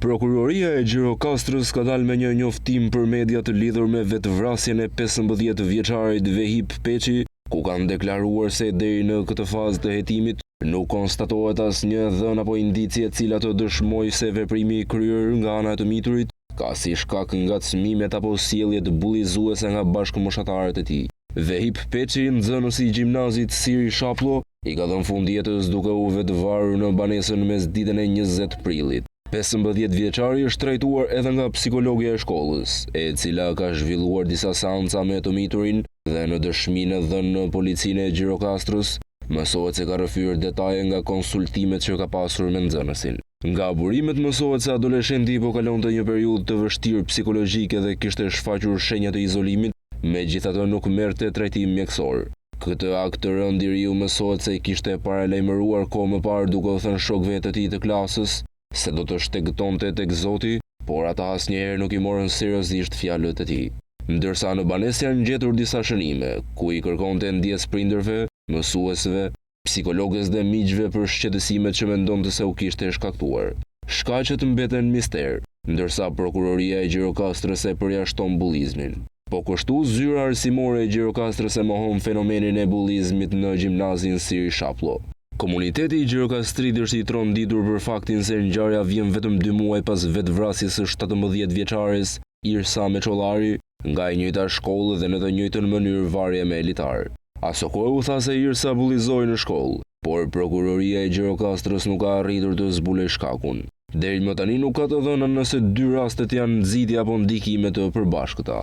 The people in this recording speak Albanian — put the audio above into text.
Prokuroria e Gjirokastrës ka dalë me një njoftim për media të lidhur me vetvrasjen e 15-vjeçarit Vehip Peçi, ku kanë deklaruar se deri në këtë fazë të hetimit nuk konstatohet asnjë dhënë apo indicie e cila të dëshmojë se veprimi i kryer nga ana e të miturit ka si shkak ngacmimet apo sjellje të bullizuese nga bashkëmoshatarët e tij. Vehip Peçi, nxënësi i gjimnazit Siri Shaplo, i ka dhënë fund jetës duke u vetvarur në banesën mesditën e 20 prillit. 15-vjeçari është trajtuar edhe nga psikologja e shkollës, e cila ka zhvilluar disa seanca me të miturin dhe në dëshminë dhënë në policinë e Gjirokastrës, mësohet se ka rrëfyer detaje nga konsultimet që ka pasur me nxënësin. Nga burimet mësohet se adoleshenti po kalonte një periudhë të vështirë psikologjike dhe kishte shfaqur shenja të izolimit, megjithatë nuk merrte trajtim mjekësor. Këtë akt të rënd i riu mësohet se i kishte paralajmëruar kohë më parë duke u thënë shokëve të tij të klasës se do të shtegëtonte tek Zoti, por ata asnjëherë nuk i morën seriozisht fjalët e tij. Ndërsa në banesë janë gjetur disa shënime, ku i kërkonte ndjes prindërve, mësuesve, psikologës dhe miqve për shqetësimet që mendonte se u kishte shkaktuar. Shkaqet mbeten mister, ndërsa prokuroria e Gjirokastrës e përjashton bullizmin. Po kështu zyra arsimore e Gjirokastrës e mohon fenomenin e bullizmit në gjimnazin Siri Shaplo. Komuniteti i Gjirokastrit është i tronditur për faktin se ngjarja vjen vetëm 2 muaj pas vetvrasjes së 17-vjeçares Irsa Meçollari nga e njëjta shkollë dhe në të njëjtën mënyrë varje me elitar. Asokoj u tha se Irsa bullizoi në shkollë, por prokuroria e Gjirokastrës nuk ka arritur të zbulojë shkakun. Deri më tani nuk ka të dhëna nëse 2 rastet janë nxitje apo ndikime të përbashkëta.